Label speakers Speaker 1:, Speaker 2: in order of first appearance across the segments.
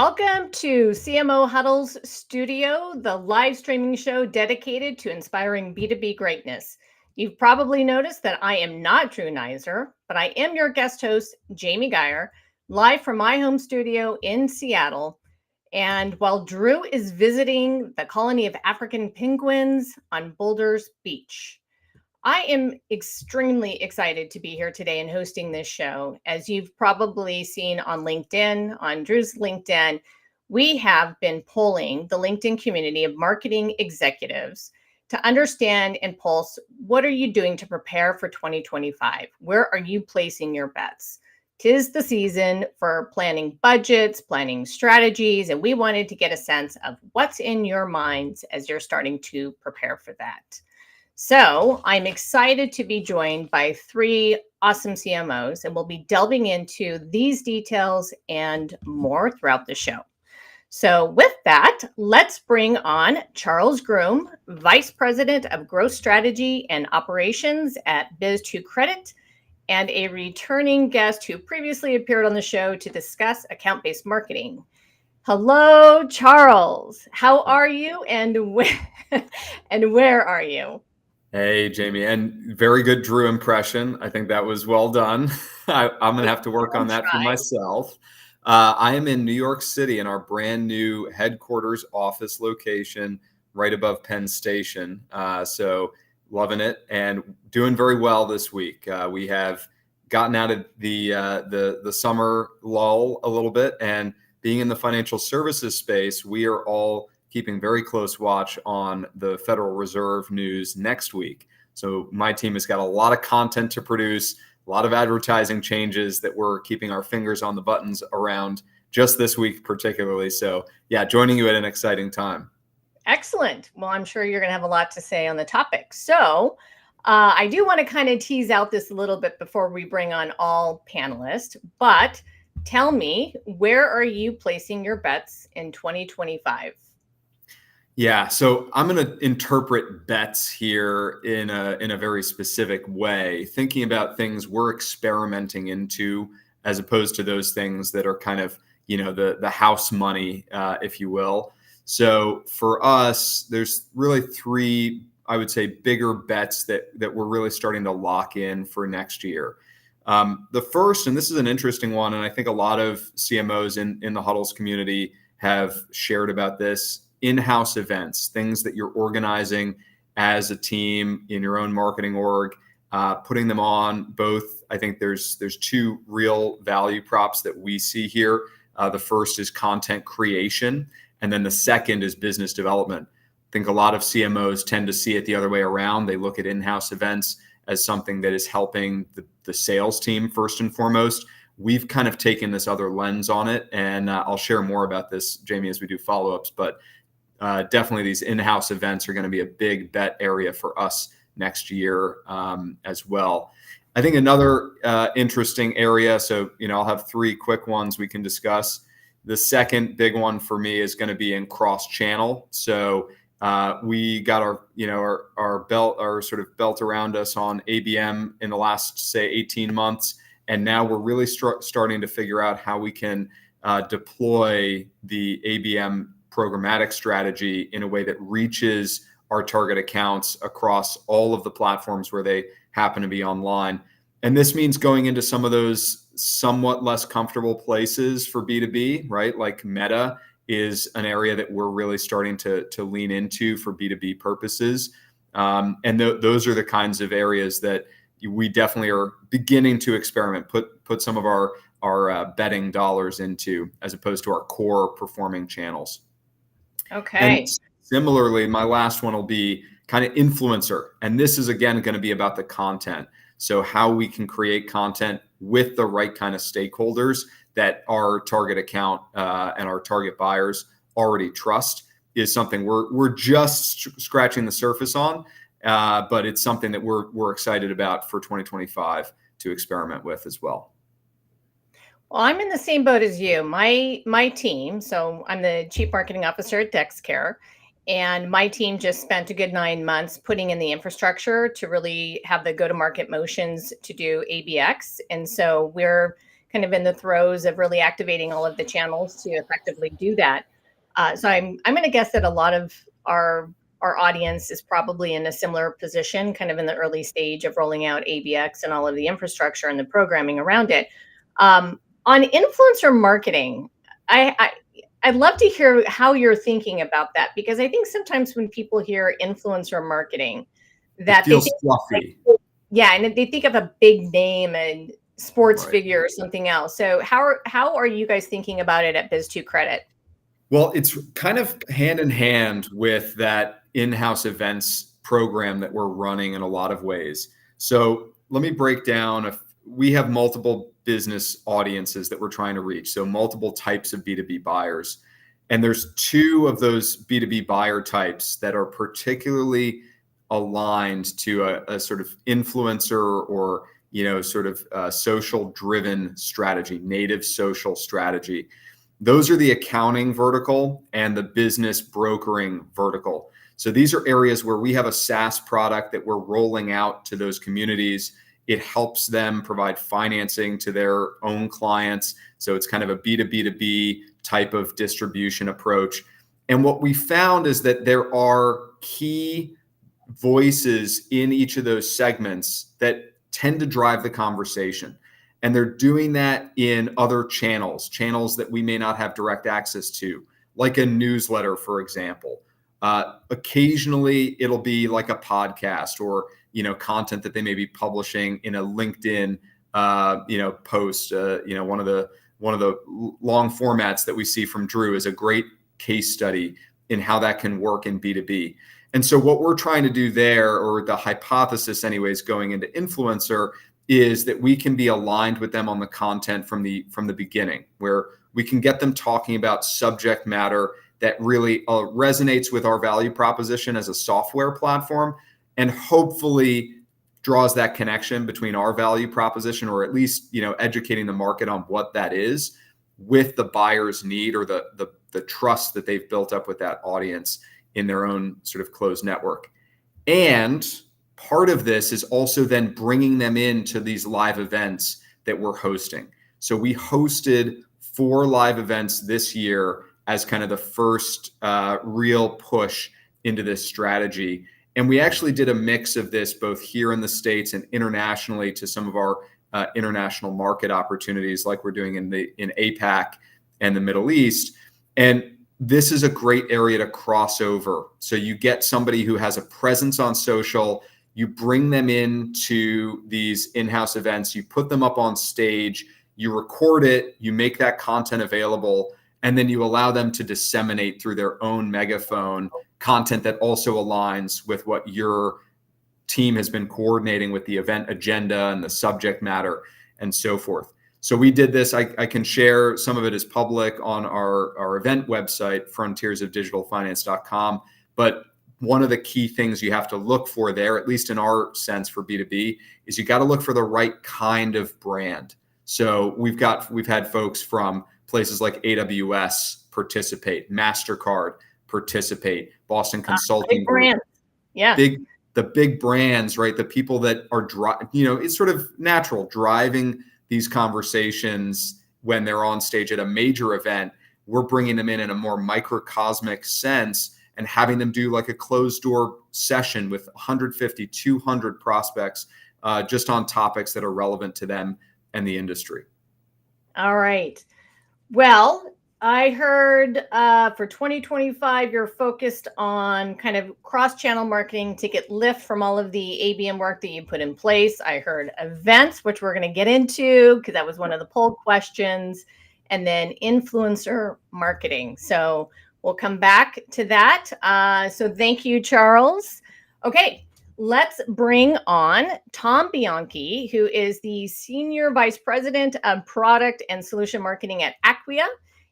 Speaker 1: Welcome to CMO Huddles Studio, the live streaming show dedicated to inspiring B2B greatness. You've probably noticed that I am not Drew Nizer, but I am your guest host, Jamie Gier, live from my home studio in Seattle. And while Drew is visiting the colony of African penguins on Boulders Beach, I am extremely excited to be here today and hosting this show. As you've probably seen on LinkedIn, on Drew's LinkedIn, we have been polling the LinkedIn community of marketing executives to understand and pulse what are you doing to prepare for 2025? Where are you placing your bets? 'Tis the season for planning budgets, planning strategies, and we wanted to get a sense of what's in your minds as you're starting to prepare for that. So I'm excited to be joined by three awesome CMOs, and we'll be delving into these details and more throughout the show. So with that, let's bring on Charles Groome, Vice President of Growth Strategy and Operations at Biz2 Credit, and a returning guest who previously appeared on the show to discuss account-based marketing. Hello, Charles. How are you, and where are you?
Speaker 2: Hey, Jamie, and very good Drew impression. I think that was well done. I'm going to have to work on that for myself. I am in New York City in our brand new headquarters office location right above Penn Station. So loving it and doing very well this week. We have gotten out of the summer lull a little bit, and being in the financial services space, we are all keeping very close watch on the Federal Reserve news next week. So my team has got a lot of content to produce, a lot of advertising changes that we're keeping our fingers on the buttons around just this week particularly. So yeah, joining you at an exciting time.
Speaker 1: Excellent. Well, I'm sure you're going to have a lot to say on the topic. So I do want to kind of tease out this a little bit before we bring on all panelists, but tell me, where are you placing your bets in 2025?
Speaker 2: Yeah, so I'm going to interpret bets here in a very specific way, thinking about things we're experimenting into as opposed to those things that are kind of, the house money, if you will. So for us, there's really three, I would say, bigger bets that we're really starting to lock in for next year. The first, and this is an interesting one, and I think a lot of CMOs in the Huddles community have shared about this: in-house events, things that you're organizing as a team in your own marketing org, putting them on both. I think there's two real value props that we see here. The first is content creation, and then the second is business development. I think a lot of CMOs tend to see it the other way around. They look at in-house events as something that is helping the sales team first and foremost. We've kind of taken this other lens on it, and I'll share more about this, Jamie, as we do follow-ups, but definitely these in-house events are going to be a big bet area for us next year as well. I think another interesting area, so I'll have three quick ones we can discuss. The second big one for me is going to be in cross-channel. So we got our sort of belt around us on ABM in the last, say, 18 months, and now we're really starting to figure out how we can deploy the ABM programmatic strategy in a way that reaches our target accounts across all of the platforms where they happen to be online. And this means going into some of those somewhat less comfortable places for B2B, right? Like Meta is an area that we're really starting to lean into for B2B purposes. And those are the kinds of areas that we definitely are beginning to experiment, put some of our betting dollars into, as opposed to our core performing channels.
Speaker 1: Okay.
Speaker 2: And similarly, my last one will be kind of influencer. And this is, again, going to be about the content. So how we can create content with the right kind of stakeholders that our target account and our target buyers already trust is something we're just scratching the surface on. But it's something that we're excited about for 2025 to experiment with as well.
Speaker 1: Well, I'm in the same boat as you. My team, so I'm the Chief Marketing Officer at DexCare, and my team just spent a good 9 months putting in the infrastructure to really have the go-to-market motions to do ABX. And so we're kind of in the throes of really activating all of the channels to effectively do that. So I'm going to guess that a lot of our audience is probably in a similar position, kind of in the early stage of rolling out ABX and all of the infrastructure and the programming around it. On influencer marketing, I'd love to hear how you're thinking about that, because I think sometimes when people hear influencer marketing, that
Speaker 2: it feels fluffy.
Speaker 1: Like, yeah, and they think of a big name and sports figure or something else. So how are you guys thinking about it at Biz2 Credit?
Speaker 2: Well, it's kind of hand in hand with that in-house events program that we're running in a lot of ways. So let me break down. We have multiple business audiences that we're trying to reach. So multiple types of B2B buyers. And there's two of those B2B buyer types that are particularly aligned to a sort of influencer or, sort of social driven strategy, native social strategy. Those are the accounting vertical and the business brokering vertical. So these are areas where we have a SaaS product that we're rolling out to those communities. It helps them provide financing to their own clients. So it's kind of a B2B2B type of distribution approach. And what we found is that there are key voices in each of those segments that tend to drive the conversation. And they're doing that in other channels that we may not have direct access to, like a newsletter, for example. Occasionally, it'll be like a podcast or content that they may be publishing in a LinkedIn post. One of the long formats that we see from Drew is a great case study in how that can work in B2B. And so what we're trying to do there, or the hypothesis anyways, going into influencer, is that we can be aligned with them on the content from the beginning, where we can get them talking about subject matter that really resonates with our value proposition as a software platform, and hopefully draws that connection between our value proposition, or at least educating the market on what that is, with the buyer's need or the trust that they've built up with that audience in their own sort of closed network. And part of this is also then bringing them into these live events that we're hosting. So we hosted 4 live events this year as kind of the first real push into this strategy. And we actually did a mix of this both here in the States and internationally to some of our international market opportunities, like we're doing in APAC and the Middle East. And this is a great area to cross over. So you get somebody who has a presence on social, you bring them into these in-house events, you put them up on stage, you record it, you make that content available, and then you allow them to disseminate through their own megaphone content that also aligns with what your team has been coordinating with the event agenda and the subject matter and so forth. So we did this. I can share some of it as public on our event website, frontiersofdigitalfinance.com. But one of the key things you have to look for there, at least in our sense for B2B, is you got to look for the right kind of brand. So we've had folks from places like AWS participate, MasterCard participate, Boston Consulting Group.
Speaker 1: Yeah.
Speaker 2: The big brands, right? The people that are, it's sort of natural driving these conversations when they're on stage at a major event. We're bringing them in a more microcosmic sense and having them do like a closed door session with 150, 200 prospects just on topics that are relevant to them and the industry.
Speaker 1: All right. Well, I heard for 2025, you're focused on kind of cross-channel marketing to get lift from all of the ABM work that you put in place. I heard events, which we're going to get into because that was one of the poll questions, and then influencer marketing. So we'll come back to that. So thank you, Charles. Okay, let's bring on Tom Bianchi, who is the Senior Vice President of Product and Solution Marketing at Acquia,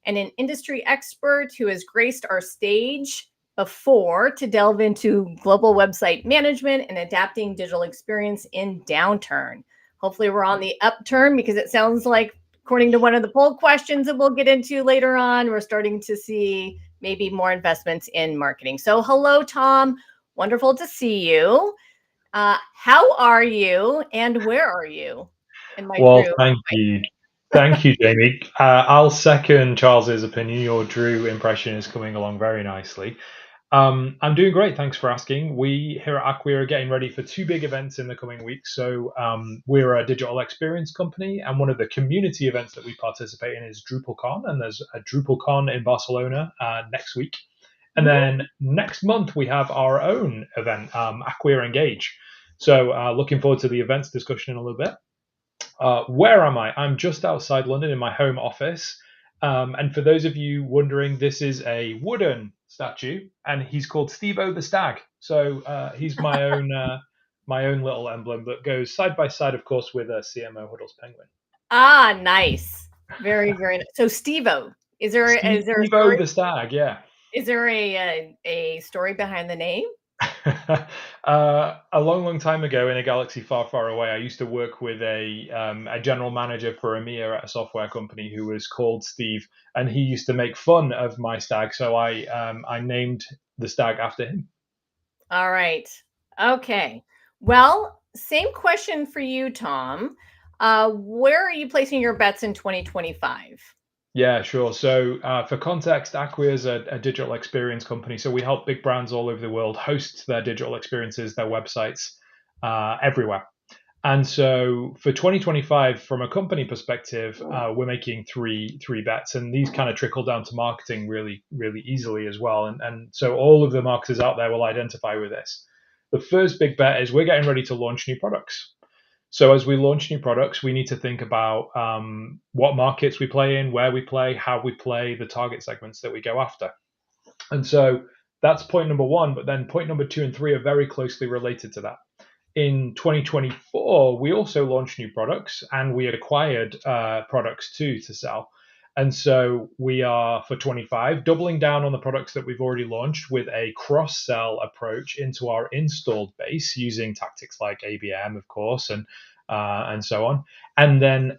Speaker 1: and an industry expert who has graced our stage before to delve into global website management and adapting digital experience in downturn. Hopefully we're on the upturn, because it sounds like, according to one of the poll questions that we'll get into later on, we're starting to see maybe more investments in marketing. So hello, Tom. Wonderful to see you. How are you and where are you?
Speaker 3: Well, thank you. Thank you, Jamie. I'll second Charles's opinion. Your Drew impression is coming along very nicely. I'm doing great. Thanks for asking. We here at Acquia are getting ready for two big events in the coming weeks. So we're a digital experience company, and one of the community events that we participate in is DrupalCon, and there's a DrupalCon in Barcelona next week. And then next month we have our own event, Acquia Engage. So looking forward to the events discussion in a little bit. Where am I? I'm just outside London in my home office. And for those of you wondering, this is a wooden statue, and he's called Steve-O the Stag. So he's my own little emblem that goes side by side, of course, with a CMO Huddles penguin.
Speaker 1: Ah, nice. Very, very nice. So Steve-O, is there a
Speaker 3: Steve-O
Speaker 1: story?
Speaker 3: the Stag, yeah.
Speaker 1: Is there a story behind the name?
Speaker 3: A long time ago in a galaxy far, far away, I used to work with a general manager for EMEA at a software company who was called Steve, and he used to make fun of my stag. So I named the stag after him.
Speaker 1: All right. Okay. Well, same question for you, Tom. Where are you placing your bets in 2025?
Speaker 3: Yeah, sure. So for context, Acquia is a digital experience company. So we help big brands all over the world host their digital experiences, their websites everywhere. And so for 2025, from a company perspective, we're making three bets, and these kind of trickle down to marketing really, really easily as well. And so all of the marketers out there will identify with this. The first big bet is we're getting ready to launch new products. So as we launch new products, we need to think about what markets we play in, where we play, how we play, the target segments that we go after. And so that's point number one. But then point number 2 and 3 are very closely related to that. In 2024, we also launched new products, and we acquired products too to sell. And so we are, for 25, doubling down on the products that we've already launched with a cross-sell approach into our installed base using tactics like ABM, of course, and so on. And then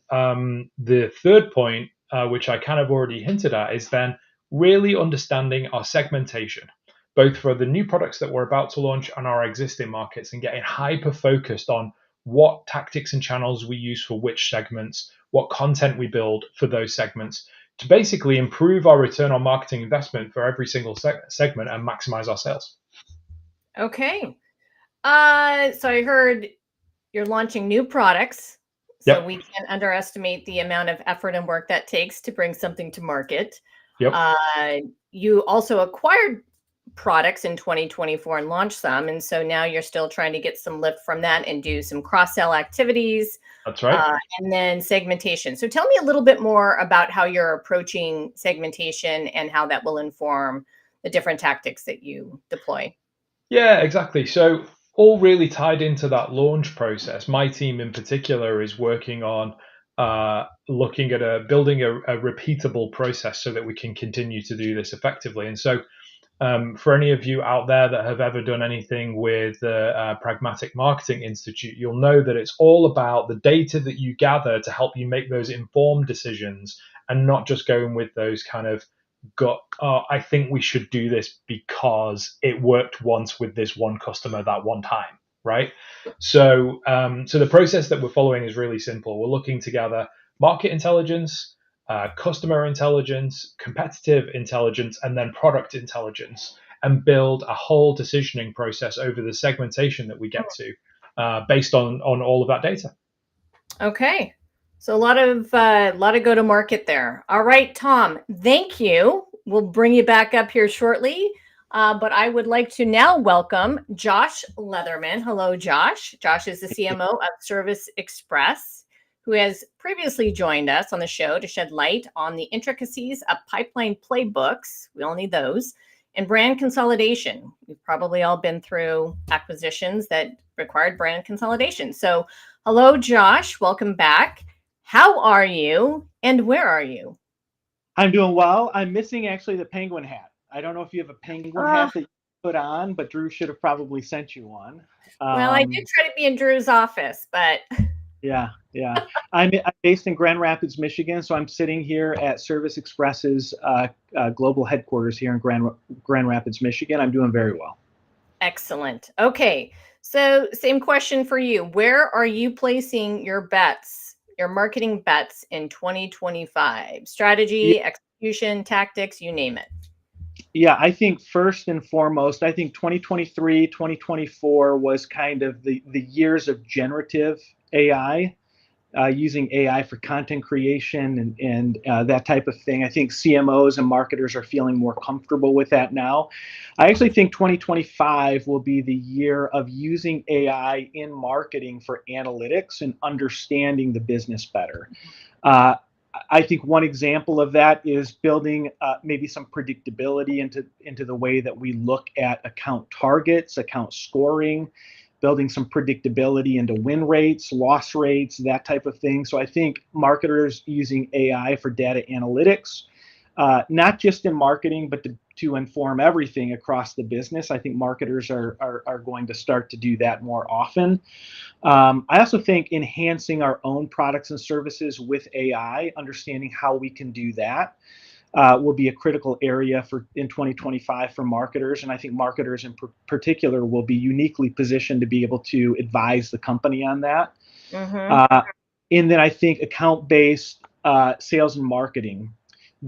Speaker 3: the third point, which I kind of already hinted at, is then really understanding our segmentation, both for the new products that we're about to launch on our existing markets, and getting hyper-focused on what tactics and channels we use for which segments, what content we build for those segments, to basically improve our return on marketing investment for every single segment and maximize our sales.
Speaker 1: Okay. So I heard you're launching new products. So
Speaker 3: Yep.
Speaker 1: we can't underestimate the amount of effort and work that takes to bring something to market.
Speaker 3: Yep.
Speaker 1: You also acquired products in 2024 and launched some. And so now you're still trying to get some lift from that and do some cross-sell activities.
Speaker 3: That's right.
Speaker 1: And then segmentation. So tell me a little bit more about how you're approaching segmentation and how that will inform the different tactics that you deploy.
Speaker 3: Yeah, exactly. So all really tied into that launch process. My team in particular is working on looking at building a repeatable process so that we can continue to do this effectively. And so for any of you out there that have ever done anything with the Pragmatic Marketing Institute, you'll know that it's all about the data that you gather to help you make those informed decisions, and not just going with those kind of I think we should do this because it worked once with this one customer that one time, right? So the process that we're following is really simple. We're looking to gather market intelligence, customer intelligence, competitive intelligence, and then product intelligence, and build a whole decisioning process over the segmentation that we get to based on all of that data.
Speaker 1: Okay. So a lot of go-to-market there. All right, Tom, thank you. We'll bring you back up here shortly. But I would like to now welcome Josh Leatherman. Hello, Josh. Josh is the CMO of Service Express, who has previously joined us on the show to shed light on the intricacies of pipeline playbooks. We all need those. And brand consolidation. We've probably all been through acquisitions that required brand consolidation. So hello, Josh. Welcome back. How are you and where are you?
Speaker 4: I'm doing well. I'm missing actually the penguin hat. I don't know if you have a penguin hat that you put on, but Drew should have probably sent you one.
Speaker 1: Well, I did try to be in Drew's office, but...
Speaker 4: Yeah. I'm based in Grand Rapids, Michigan, so I'm sitting here at Service Express's global headquarters here in Grand Rapids, Michigan. I'm doing very well.
Speaker 1: Excellent. Okay, so same question for you. Where are you placing your bets your marketing bets in 2025? Strategy, execution, tactics, you name it.
Speaker 4: Yeah, I think first and foremost, I think 2023, 2024 was kind of the years of generative AI, using AI for content creation and that type of thing. I think CMOs and marketers are feeling more comfortable with that now. I actually think 2025 will be the year of using AI in marketing for analytics and understanding the business better. I think one example of that is building maybe some predictability into the way that we look at account targets, account scoring, building some predictability into win rates, loss rates, that type of thing. So I think marketers using AI for data analytics, not just in marketing, but to inform everything across the business. I think marketers are going to start to do that more often. I also think enhancing our own products and services with AI, understanding how we can do that, will be a critical area in 2025 for marketers. And I think marketers in particular will be uniquely positioned to be able to advise the company on that. And then I think account-based sales and marketing,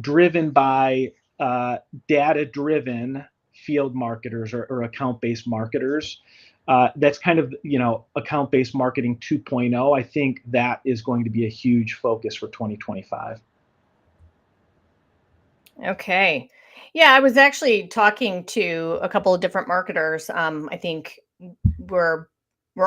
Speaker 4: driven by data-driven field marketers or account-based marketers. That's kind of, account-based marketing 2.0. I think that is going to be a huge focus for 2025.
Speaker 1: Okay. Yeah, I was actually talking to a couple of different marketers. I think we're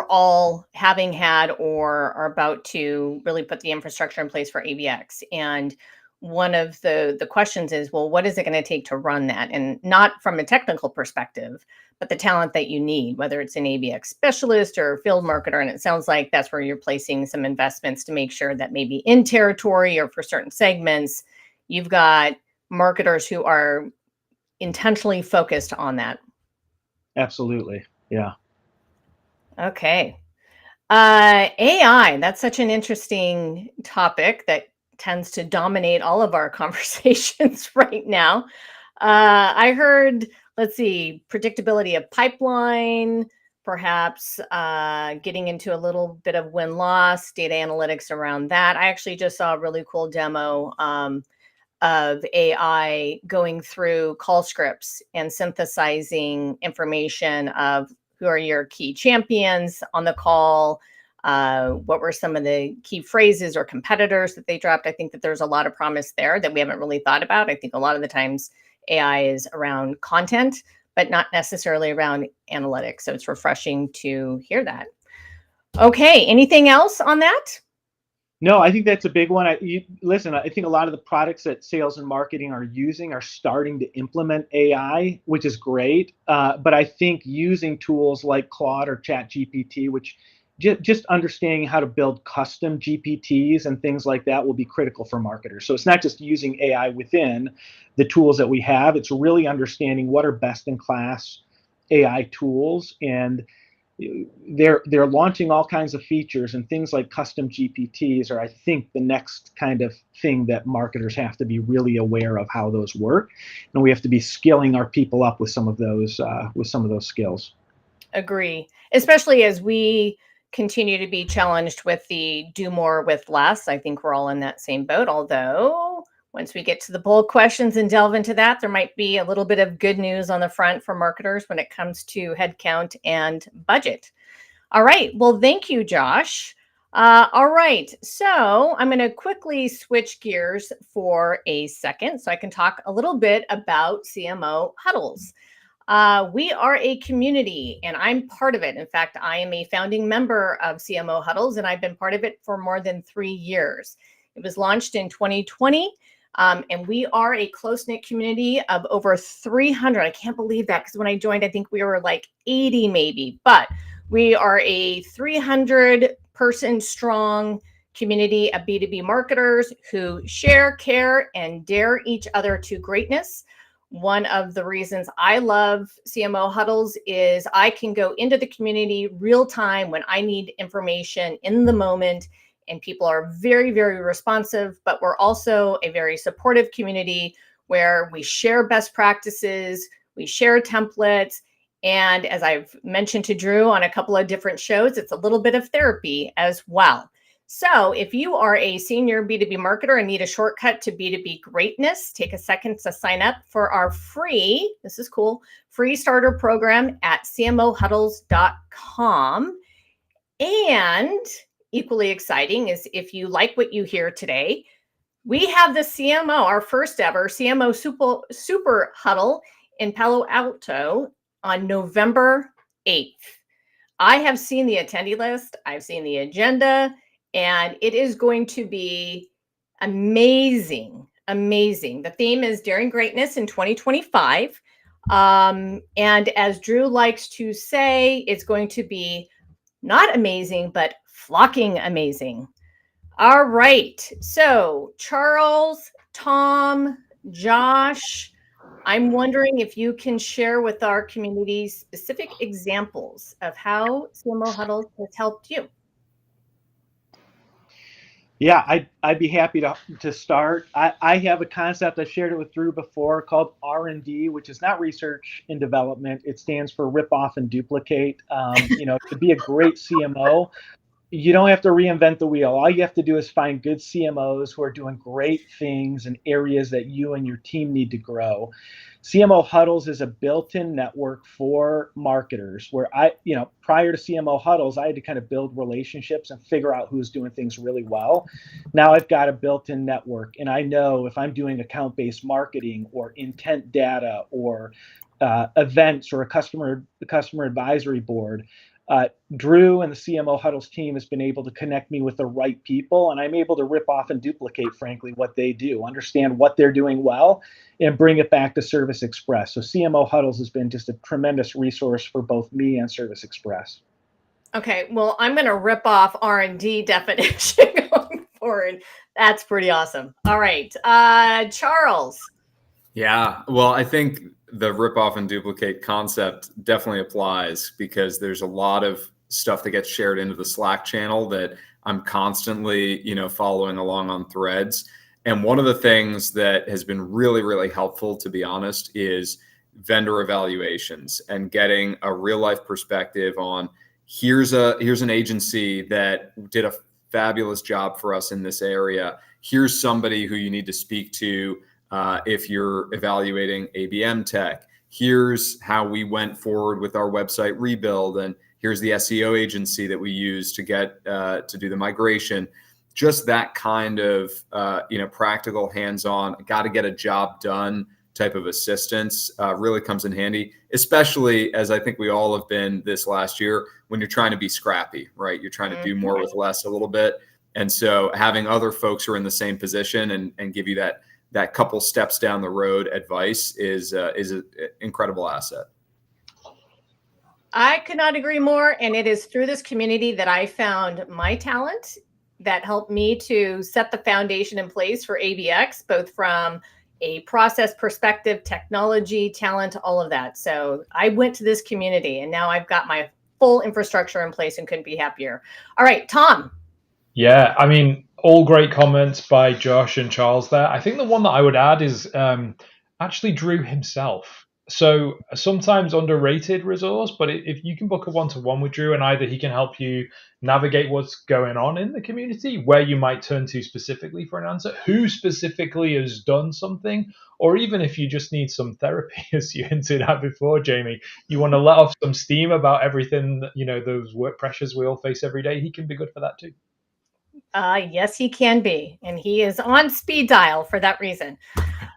Speaker 1: all having had or are about to really put the infrastructure in place for ABX. And one of the questions is, well, what is it going to take to run that? And not from a technical perspective, but the talent that you need, whether it's an ABX specialist or field marketer. And it sounds like that's where you're placing some investments to make sure that maybe in territory or for certain segments, you've got marketers who are intentionally focused on that.
Speaker 4: Absolutely. Yeah.
Speaker 1: Okay. AI, that's such an interesting topic that tends to dominate all of our conversations right now. I heard, let's see, predictability of pipeline, perhaps getting into a little bit of win-loss, data analytics around that. I actually just saw a really cool demo of AI going through call scripts and synthesizing information of who are your key champions on the call, what were some of the key phrases or competitors that they dropped. I think that there's a lot of promise there that we haven't really thought about. I think a lot of the times AI is around content, but not necessarily around analytics. So it's refreshing to hear that. Okay, anything else on that?
Speaker 4: No, I think that's a big one. Listen, I think a lot of the products that sales and marketing are using are starting to implement AI, which is great. But I think using tools like Claude or ChatGPT, which just understanding how to build custom GPTs and things like that will be critical for marketers. So it's not just using AI within the tools that we have. It's really understanding what are best in class AI tools, and they're launching all kinds of features, and things like custom GPTs are, I think, the next kind of thing that marketers have to be really aware of how those work, and we have to be skilling our people up with some of those skills.
Speaker 1: Agree, especially as we continue to be challenged with the do more with less. I think we're all in that same boat, although once we get to the bold questions and delve into that, there might be a little bit of good news on the front for marketers when it comes to headcount and budget. All right. Well, thank you, Josh. All right. So I'm going to quickly switch gears for a second so I can talk a little bit about CMO Huddles. We are a community and I'm part of it. In fact, I am a founding member of CMO Huddles and I've been part of it for more than 3 years. It was launched in 2020. And we are a close-knit community of over 300. I can't believe that because when I joined, I think we were like 80 maybe, but we are a 300-person strong community of B2B marketers who share, care, and dare each other to greatness. One of the reasons I love CMO Huddles is I can go into the community real time when I need information in the moment. And people are very, very responsive, but we're also a very supportive community where we share best practices, we share templates. And as I've mentioned to Drew on a couple of different shows, it's a little bit of therapy as well. So if you are a senior B2B marketer and need a shortcut to B2B greatness, take a second to sign up for our free, this is cool, free starter program at cmohuddles.com. And equally exciting is if you like what you hear today, we have the CMO, our first ever CMO Super Huddle in Palo Alto on November 8th. I have seen the attendee list, I've seen the agenda, and it is going to be amazing, amazing. The theme is Daring Greatness in 2025. And as Drew likes to say, it's going to be not amazing, but flocking amazing. All right. So Charles, Tom, Josh, I'm wondering if you can share with our community specific examples of how CMO Huddles has helped you.
Speaker 4: Yeah, I'd be happy to start. I have a concept, I shared it with Drew before, called R&D, which is not research and development. It stands for rip off and duplicate. To be a great CMO, you don't have to reinvent the wheel. All you have to do is find good CMOs who are doing great things in areas that you and your team need to grow. CMO Huddles is a built-in network for marketers where prior to CMO Huddles, I had to kind of build relationships and figure out who's doing things really well. Now I've got a built-in network, and I know if I'm doing account-based marketing or intent data or events or a customer advisory board, Drew and the CMO Huddles team has been able to connect me with the right people, and I'm able to rip off and duplicate, frankly, what they do, understand what they're doing well, and bring it back to Service Express. So CMO Huddles has been just a tremendous resource for both me and Service Express.
Speaker 1: Okay, well, I'm going to rip off R&D definition going forward. That's pretty awesome. All right, Charles.
Speaker 2: Yeah, well, I think the rip off and duplicate concept definitely applies because there's a lot of stuff that gets shared into the Slack channel that I'm constantly, following along on threads. And one of the things that has been really, really helpful, to be honest, is vendor evaluations and getting a real life perspective on here's an agency that did a fabulous job for us in this area. Here's somebody who you need to speak to if you're evaluating ABM tech. Here's how we went forward with our website rebuild, and here's the SEO agency that we use to get to do the migration. Just that kind of practical, hands-on, got to get a job done type of assistance really comes in handy, especially as I think we all have been this last year when you're trying to be scrappy, right? You're trying to do more with less a little bit. And so having other folks who are in the same position and give you that couple steps down the road advice is an incredible asset.
Speaker 1: I could not agree more. And it is through this community that I found my talent that helped me to set the foundation in place for ABX, both from a process perspective, technology, talent, all of that. So I went to this community and now I've got my full infrastructure in place and couldn't be happier. All right, Tom.
Speaker 3: Yeah, I mean, all great comments by Josh and Charles there. I think the one that I would add is actually Drew himself. So sometimes underrated resource, but if you can book a one-to-one with Drew and either he can help you navigate what's going on in the community, where you might turn to specifically for an answer, who specifically has done something, or even if you just need some therapy, as you hinted at before, Jamie, you want to let off some steam about everything, those work pressures we all face every day, he can be good for that too.
Speaker 1: Yes, he can be. And he is on speed dial for that reason.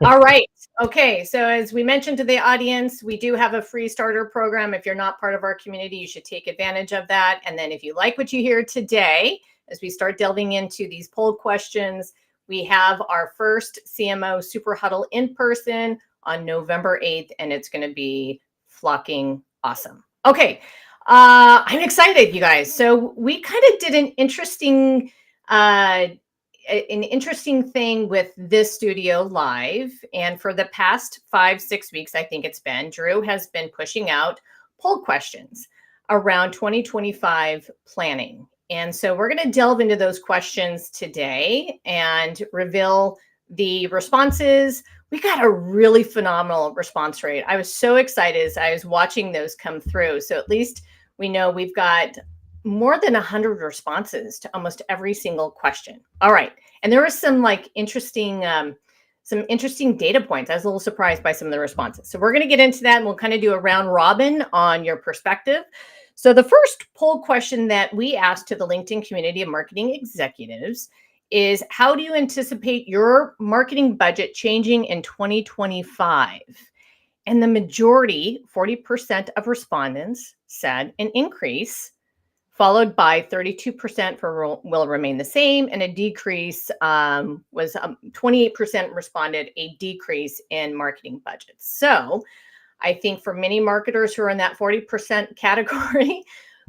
Speaker 1: All right. Okay. So as we mentioned to the audience, we do have a free starter program. If you're not part of our community, you should take advantage of that. And then if you like what you hear today, as we start delving into these poll questions, we have our first CMO Super Huddle in person on November 8th, and it's going to be flocking awesome. Okay. I'm excited, you guys. So we kind of did an interesting thing with this studio live. And for the past 5-6 weeks, I think it's been, Drew has been pushing out poll questions around 2025 planning. And so we're going to delve into those questions today and reveal the responses. We got a really phenomenal response rate. I was so excited as I was watching those come through. So at least we know we've got more than 100 responses to almost every single question. All right. And there was some interesting data points. I was a little surprised by some of the responses. So we're going to get into that, and we'll kind of do a round robin on your perspective. So the first poll question that we asked to the LinkedIn community of marketing executives is, how do you anticipate your marketing budget changing in 2025? And the majority, 40% of respondents, said an increase, followed by 32% for will remain the same, and a decrease was 28% responded a decrease in marketing budgets. So I think for many marketers who are in that 40% category,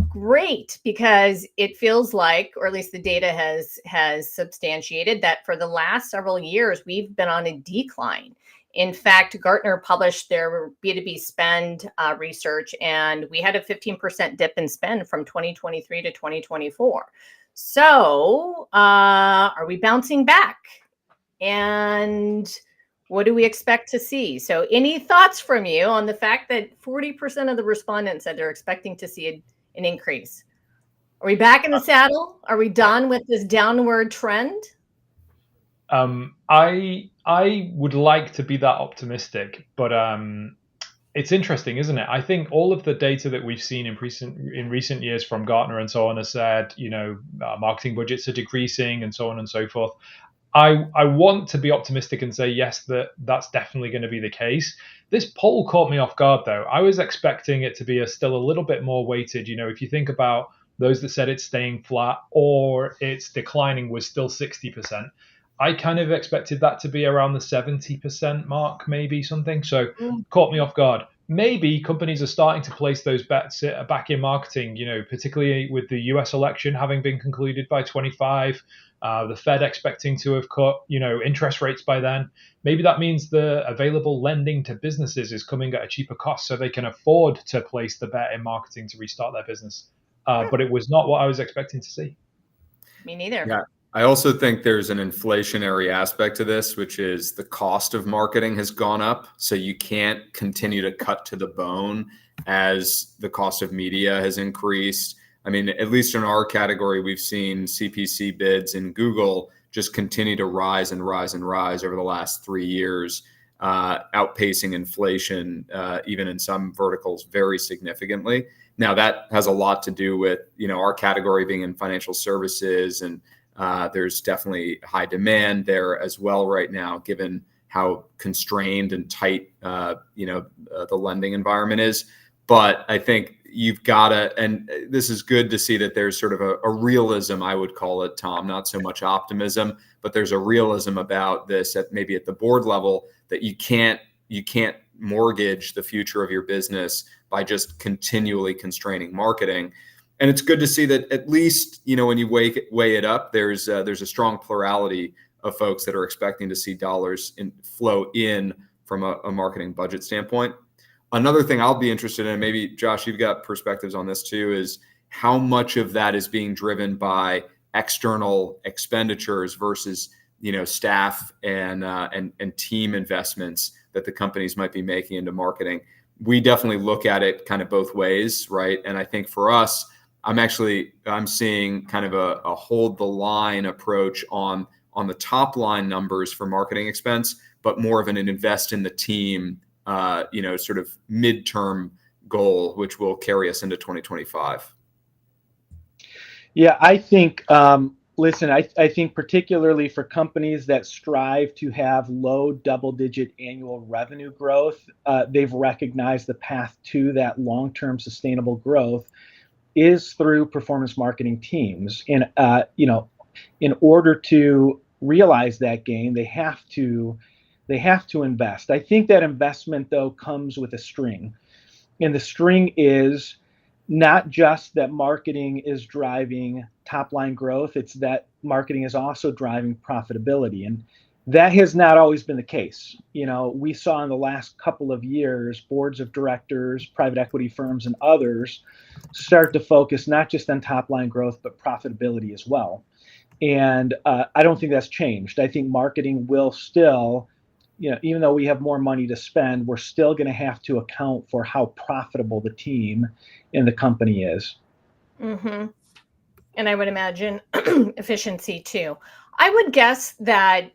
Speaker 1: great, because it feels like, or at least the data has substantiated that for the last several years, we've been on a decline. In fact, Gartner published their B2B spend research, and we had a 15% dip in spend from 2023 to 2024. So are we bouncing back? And what do we expect to see? So any thoughts from you on the fact that 40% of the respondents said they're expecting to see an increase? Are we back in the saddle? Are we done with this downward trend?
Speaker 3: I would like to be that optimistic, but it's interesting, isn't it? I think all of the data that we've seen in recent years from Gartner and so on has said, marketing budgets are decreasing and so on and so forth. I want to be optimistic and say, yes, that's definitely going to be the case. This poll caught me off guard, though. I was expecting it to be still a little bit more weighted. If you think about those that said it's staying flat or it's declining was still 60%. I kind of expected that to be around the 70% mark, maybe something. So caught me off guard. Maybe companies are starting to place those bets back in marketing, particularly with the US election having been concluded by 25, the Fed expecting to have cut, interest rates by then. Maybe that means the available lending to businesses is coming at a cheaper cost so they can afford to place the bet in marketing to restart their business. But it was not what I was expecting to see.
Speaker 1: Me neither.
Speaker 2: Yeah. I also think there's an inflationary aspect to this, which is the cost of marketing has gone up. So you can't continue to cut to the bone as the cost of media has increased. I mean, at least in our category, we've seen CPC bids in Google just continue to rise and rise and rise over the last 3 years, outpacing inflation, even in some verticals very significantly. Now, that has a lot to do with, our category being in financial services, and there's definitely high demand there as well right now, given how constrained and tight, the lending environment is. But I think you've got to, and this is good to see that there's sort of a realism, I would call it, Tom, not so much optimism, but there's a realism about this at the board level, that you can't mortgage the future of your business by just continually constraining marketing. And it's good to see that at least, when you weigh it up, there's a strong plurality of folks that are expecting to see dollars flow in from a marketing budget standpoint. Another thing I'll be interested in, maybe Josh, you've got perspectives on this too, is how much of that is being driven by external expenditures versus, staff and team investments that the companies might be making into marketing. We definitely look at it kind of both ways, right? And I think for us, I'm seeing kind of a hold the line approach on the top line numbers for marketing expense, but more of an invest in the team, sort of midterm goal, which will carry us into 2025.
Speaker 4: Yeah, I think, I think particularly for companies that strive to have low double-digit annual revenue growth, they've recognized the path to that long-term sustainable growth is through performance marketing teams. And, in order to realize that gain, they have to invest. I think that investment, though, comes with a string. And the string is not just that marketing is driving top line growth, it's that marketing is also driving profitability. And that has not always been the case. We saw in the last couple of years, boards of directors, private equity firms, and others start to focus not just on top line growth, but profitability as well. And I don't think that's changed. I think marketing will still, even though we have more money to spend, we're still going to have to account for how profitable the team and the company is.
Speaker 1: Mm-hmm. And I would imagine efficiency too. I would guess that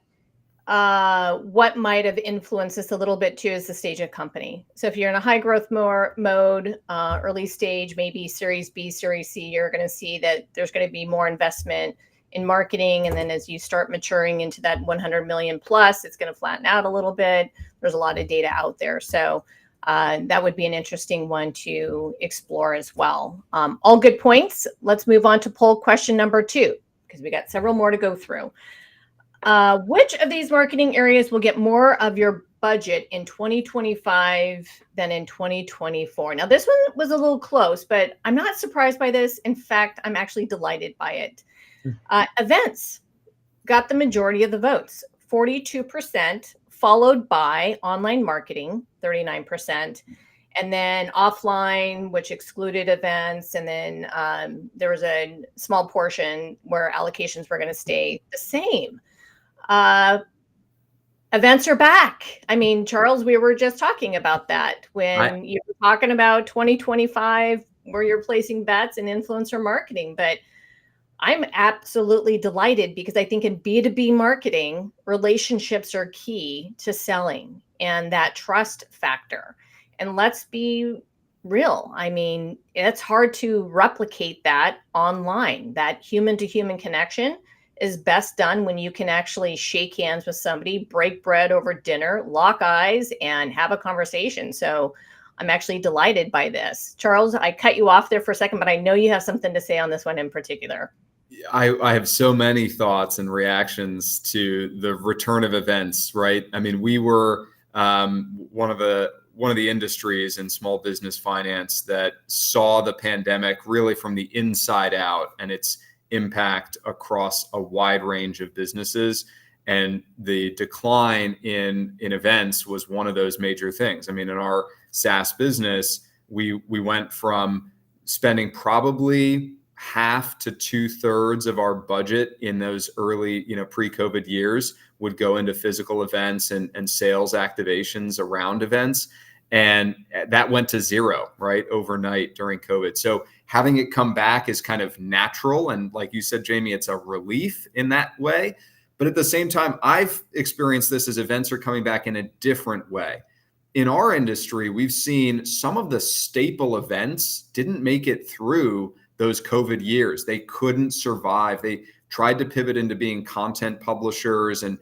Speaker 1: what might have influenced this a little bit too is the stage of company. So if you're in a high growth mode, early stage, maybe Series B, Series C, you're going to see that there's going to be more investment in marketing. And then as you start maturing into that 100 million plus, it's going to flatten out a little bit. There's a lot of data out there. So that would be an interesting one to explore as well. All good points. Let's move on to poll question number 2, because we got several more to go through. Which of these marketing areas will get more of your budget in 2025 than in 2024? Now, this one was a little close, but I'm not surprised by this. In fact, I'm actually delighted by it. Events got the majority of the votes, 42%, followed by online marketing, 39%, and then offline, which excluded events. And then there was a small portion where allocations were going to stay the same. Events are back. I mean, Charles, we were just talking about that when you were talking about 2025, where you're placing bets in influencer marketing. But I'm absolutely delighted, because I think in B2B marketing, relationships are key to selling, and that trust factor. And let's be real. I mean, it's hard to replicate that online. That human to human connection is best done when you can actually shake hands with somebody, break bread over dinner, lock eyes, and have a conversation. So I'm actually delighted by this. Charles, I cut you off there for a second, but I know you have something to say on this one in particular.
Speaker 2: I have so many thoughts and reactions to the return of events, right? I mean, we were one of the industries in small business finance that saw the pandemic really from the inside out, and its impact across a wide range of businesses. And the decline in events was one of those major things. I mean, in our SaaS business, we went from spending probably half to 2/3 of our budget in those early, pre-COVID years would go into physical events and sales activations around events. And that went to zero, right, overnight during COVID. So having it come back is kind of natural. And like you said, Jamie, it's a relief in that way. But at the same time, I've experienced this as events are coming back in a different way. In our industry, we've seen some of the staple events didn't make it through those COVID years. They couldn't survive. They tried to pivot into being content publishers and,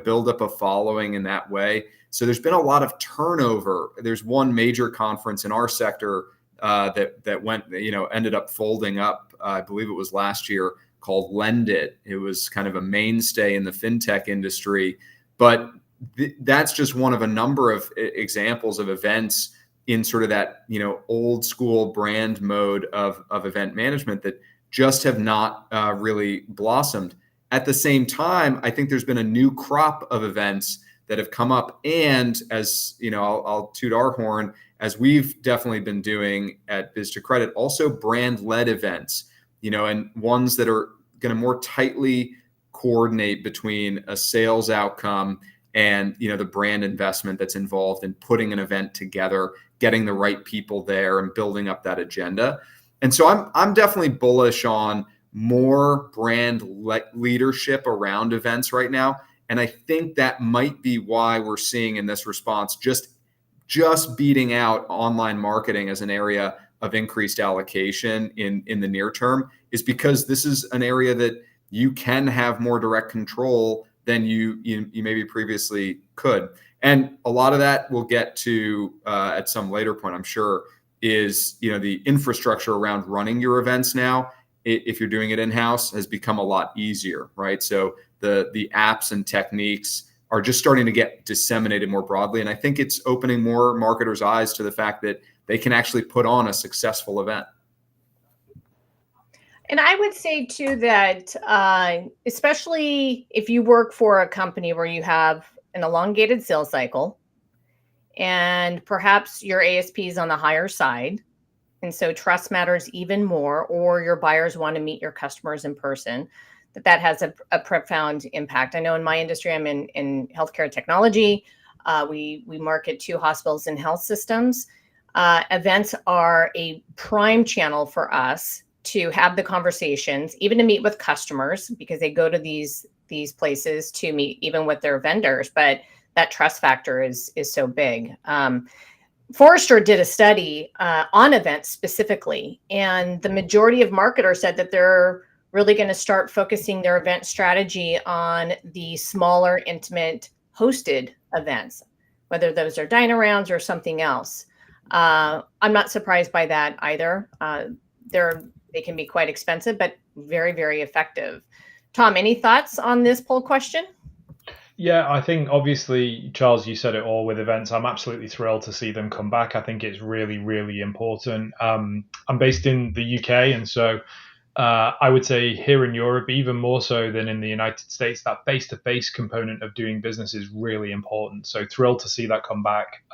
Speaker 2: build up a following in that way. So there's been a lot of turnover. There's one major conference in our sector that went, ended up folding up, I believe it was last year, called Lend It. It was kind of a mainstay in the fintech industry, but that's just one of a number of examples of events in sort of that, old school brand mode of event management that just have not really blossomed. At the same time, I think there's been a new crop of events that have come up. And as I'll toot our horn, as we've definitely been doing at Biz2Credit, also brand-led events, and ones that are going to more tightly coordinate between a sales outcome and the brand investment that's involved in putting an event together, getting the right people there, and building up that agenda. And so I'm definitely bullish on more brand leadership around events right now. And I think that might be why we're seeing in this response just beating out online marketing as an area of increased allocation in the near term, is because this is an area that you can have more direct control than you maybe previously could. And a lot of that we'll get to at some later point, I'm sure, is the infrastructure around running your events now, if you're doing it in-house, has become a lot easier, right? So the apps and techniques are just starting to get disseminated more broadly. And I think it's opening more marketers' eyes to the fact that they can actually put on a successful event.
Speaker 1: And I would say too that especially if you work for a company where you have an elongated sales cycle and perhaps your ASP is on the higher side, and so trust matters even more, or your buyers want to meet your customers in person, that has a profound impact. I know in my industry, I'm in healthcare technology. We market to hospitals and health systems. Events are a prime channel for us to have the conversations, even to meet with customers, because they go to these places to meet even with their vendors. But that trust factor is so big. Forrester did a study on events specifically, and the majority of marketers said that they're really going to start focusing their event strategy on the smaller, intimate, hosted events, whether those are dine-arounds or something else. I'm not surprised by that either. They can be quite expensive, but very, very effective. Tom, any thoughts on this poll question?
Speaker 3: Yeah, I think obviously, Charles, you said it all with events. I'm absolutely thrilled to see them come back. I think it's really, really important. I'm based in the UK, and so I would say here in Europe, even more so than in the United States, that face-to-face component of doing business is really important. So thrilled to see that come back.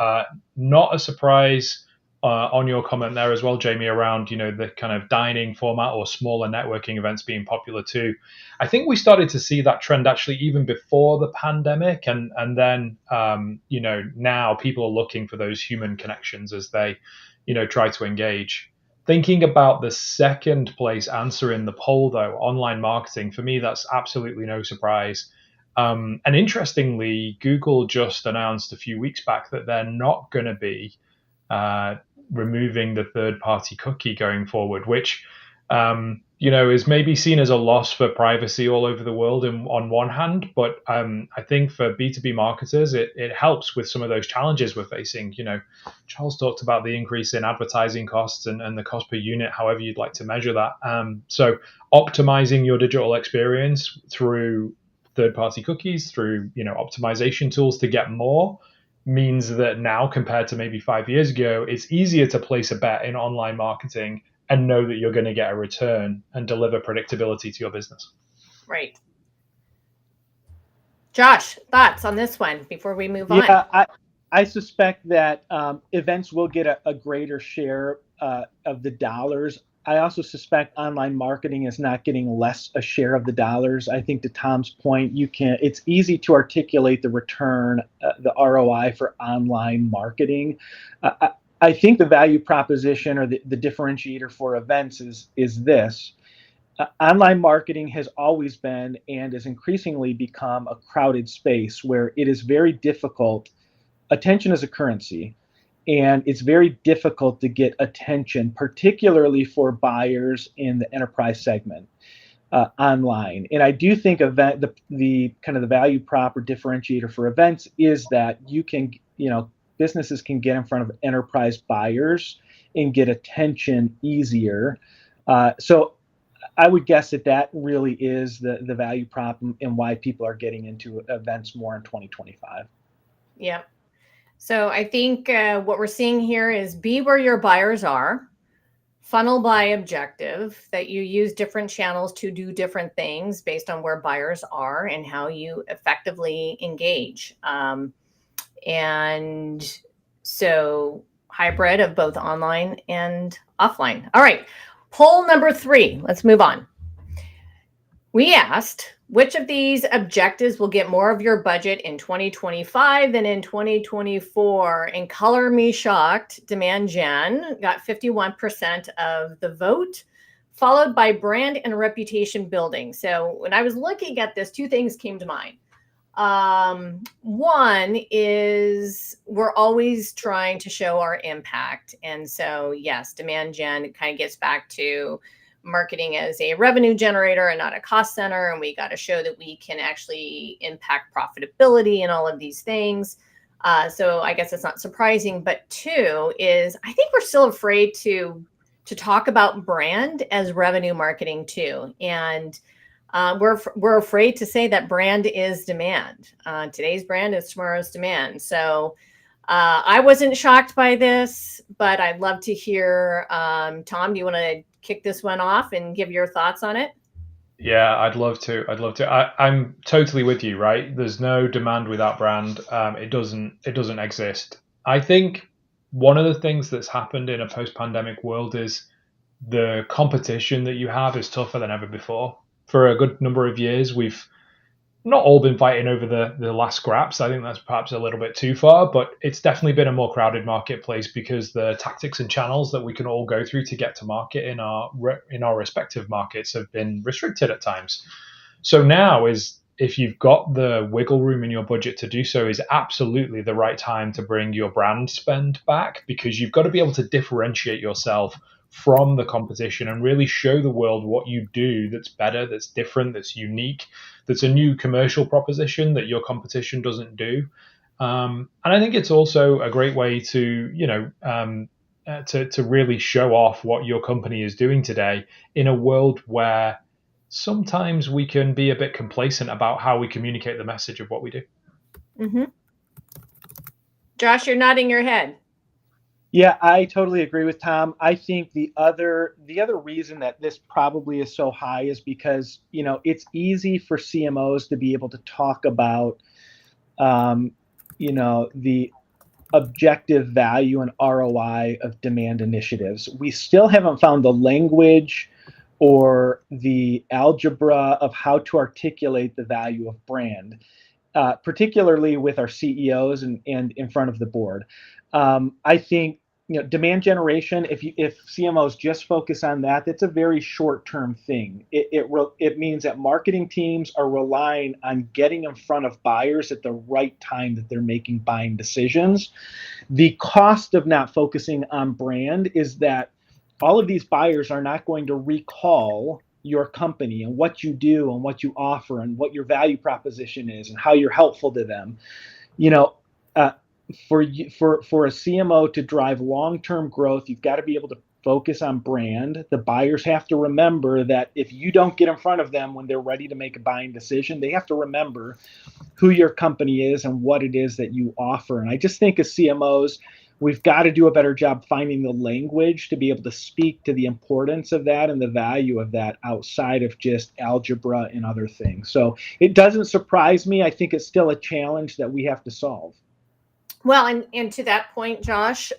Speaker 3: Not a surprise on your comment there as well, Jamie, around the kind of dining format or smaller networking events being popular too. I think we started to see that trend actually even before the pandemic, and then now people are looking for those human connections as they try to engage. Thinking about the second place answer in the poll, though, online marketing, for me, that's absolutely no surprise. And interestingly, Google just announced a few weeks back that they're not going to be removing the third-party cookie going forward, which is maybe seen as a loss for privacy all over the world on one hand, but I think for B2B marketers, it helps with some of those challenges we're facing. Charles talked about the increase in advertising costs and the cost per unit, however you'd like to measure that. So optimizing your digital experience through third-party cookies, through optimization tools to get more, means that now, compared to maybe 5 years ago, it's easier to place a bet in online marketing and know that you're going to get a return and deliver predictability to your business.
Speaker 1: Right. Josh, thoughts on this one before we move on?
Speaker 4: Yeah, I suspect that events will get a greater share of the dollars. I also suspect online marketing is not getting less a share of the dollars. I think to Tom's point, it's easy to articulate the return, the ROI for online marketing. I think the value proposition or the differentiator for events is this. Online marketing has always been and has increasingly become a crowded space where it is very difficult. Attention is a currency, and it's very difficult to get attention, particularly for buyers in the enterprise segment online. And I do think the kind of the value prop or differentiator for events is that businesses can get in front of enterprise buyers and get attention easier. So I would guess that really is the value prop and why people are getting into events more in 2025.
Speaker 1: Yeah. So I think what we're seeing here is be where your buyers are, funnel by objective, that you use different channels to do different things based on where buyers are and how you effectively engage. And so hybrid of both online and offline. All right. Poll number 3. Let's move on. We asked, which of these objectives will get more of your budget in 2025 than in 2024? And color me shocked, demand gen got 51% of the vote, followed by brand and reputation building. So when I was looking at this, 2 things came to mind. One is we're always trying to show our impact. And so, yes, demand gen kind of gets back to marketing as a revenue generator and not a cost center. And we got to show that we can actually impact profitability and all of these things. So I guess it's not surprising. But 2 is I think we're still afraid to talk about brand as revenue marketing too. And we're afraid to say that brand is demand. Today's brand is tomorrow's demand. So I wasn't shocked by this, but I'd love to hear, Tom, do you want to kick this one off and give your thoughts on it?
Speaker 3: Yeah, I'd love to. I'm totally with you, right? There's no demand without brand. It doesn't exist. I think one of the things that's happened in a post-pandemic world is the competition that you have is tougher than ever before. For a good number of years, we've not all been fighting over the last scraps. I think that's perhaps a little bit too far, but it's definitely been a more crowded marketplace because the tactics and channels that we can all go through to get to market in our respective markets have been restricted at times. So now is, if you've got the wiggle room in your budget to do so, is absolutely the right time to bring your brand spend back, because you've got to be able to differentiate yourself from the competition and really show the world what you do that's better, that's different, that's unique, that's a new commercial proposition that your competition doesn't do. And I think it's also a great way to, to really show off what your company is doing today in a world where sometimes we can be a bit complacent about how we communicate the message of what we do.
Speaker 1: Mm-hmm. Josh, you're nodding your head.
Speaker 4: Yeah, I totally agree with Tom. I think the other reason that this probably is so high is because, it's easy for CMOs to be able to talk about, the objective value and ROI of demand initiatives. We still haven't found the language or the algebra of how to articulate the value of brand, particularly with our CEOs and in front of the board. I think demand generation. If CMOs just focus on that, that's a very short-term thing. It means that marketing teams are relying on getting in front of buyers at the right time that they're making buying decisions. The cost of not focusing on brand is that all of these buyers are not going to recall your company and what you do and what you offer and what your value proposition is and how you're helpful to them. For a CMO to drive long-term growth, you've got to be able to focus on brand. The buyers have to remember that if you don't get in front of them when they're ready to make a buying decision, they have to remember who your company is and what it is that you offer. And I just think as CMOs, we've got to do a better job finding the language to be able to speak to the importance of that and the value of that outside of just algebra and other things. So it doesn't surprise me. I think it's still a challenge that we have to solve.
Speaker 1: Well, and to that point, Josh,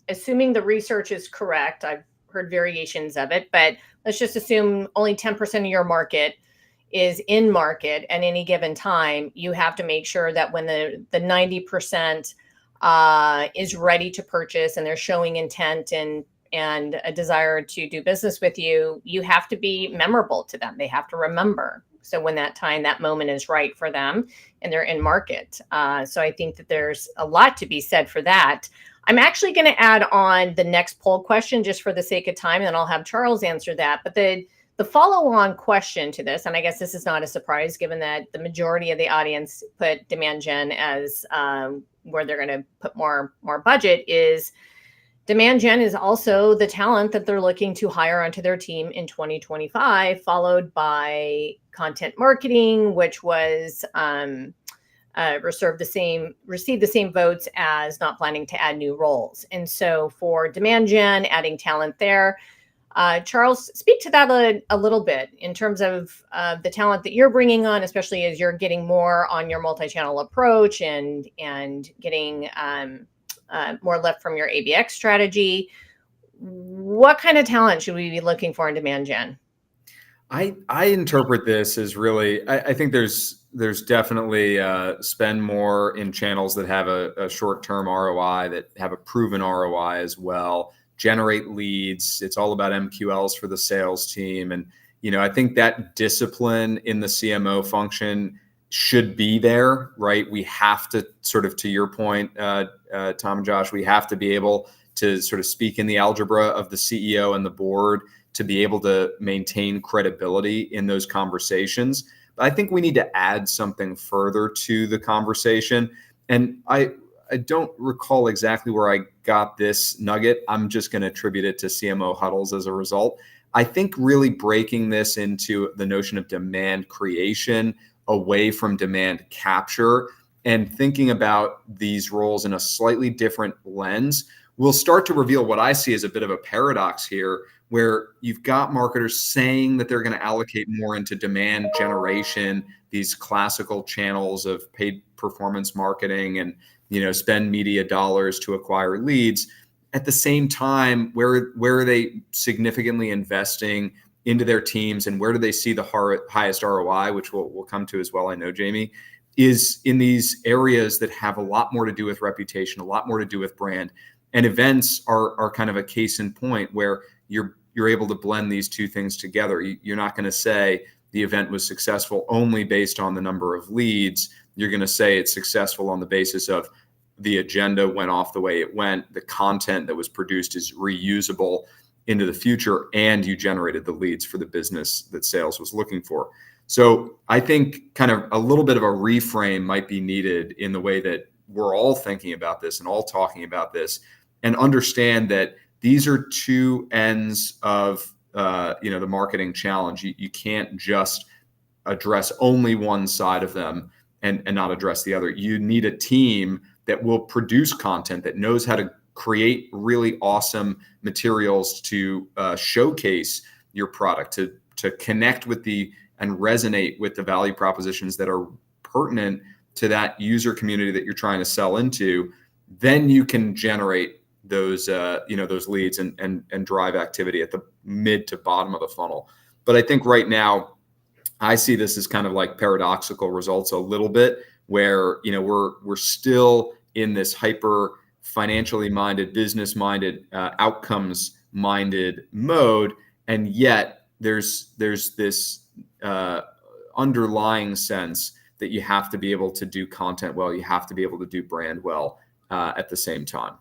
Speaker 1: assuming the research is correct, I've heard variations of it, but let's just assume only 10% of your market is in market at any given time. You have to make sure that when the 90% is ready to purchase and they're showing intent and a desire to do business with you, you have to be memorable to them. They have to remember. So when that moment is right for them and they're in market. So I think that there's a lot to be said for that. I'm actually going to add on the next poll question just for the sake of time, and then I'll have Charles answer that. But the follow-on question to this, and I guess this is not a surprise given that the majority of the audience put demand gen as where they're going to put more budget, is demand gen is also the talent that they're looking to hire onto their team in 2025, followed by content marketing, which was received the same votes as not planning to add new roles. And so for demand gen, adding talent there, Charles, speak to that a little bit in terms of the talent that you're bringing on, especially as you're getting more on your multi-channel approach and getting more lift from your ABX strategy. What kind of talent should we be looking for in demand gen?
Speaker 2: I interpret this as really, I think there's definitely spend more in channels that have a short-term ROI, that have a proven ROI as well, generate leads. It's all about MQLs for the sales team. And, I think that discipline in the CMO function should be there, right? We have to sort of, to your point, Tom and Josh, we have to be able to sort of speak in the algebra of the CEO and the board to be able to maintain credibility in those conversations. But I think we need to add something further to the conversation. And I don't recall exactly where I got this nugget. I'm just going to attribute it to CMO Huddles as a result. I think really breaking this into the notion of demand creation away from demand capture and thinking about these roles in a slightly different lens will start to reveal what I see as a bit of a paradox here, where you've got marketers saying that they're going to allocate more into demand generation, these classical channels of paid performance marketing and, spend media dollars to acquire leads. At the same time, where are they significantly investing into their teams and where do they see the highest ROI, which we'll come to as well, I know, Jamie, is in these areas that have a lot more to do with reputation, a lot more to do with brand. And events are kind of a case in point where you're able to blend these two things together. You're not going to say the event was successful only based on the number of leads. You're going to say it's successful on the basis of the agenda went off the way it went, the content that was produced is reusable into the future, and you generated the leads for the business that sales was looking for. So I think kind of a little bit of a reframe might be needed in the way that we're all thinking about this and all talking about this, and understand that these are two ends of the marketing challenge. You can't just address only one side of them and not address the other. You need a team that will produce content, that knows how to create really awesome materials to showcase your product, to connect with and resonate with the value propositions that are pertinent to that user community that you're trying to sell into. Then you can generate those leads and drive activity at the mid to bottom of the funnel. But I think right now I see this as kind of like paradoxical results a little bit, where we're still in this hyper financially minded, business minded, outcomes minded mode, and yet there's this underlying sense that you have to be able to do content well, you have to be able to do brand well at the same time.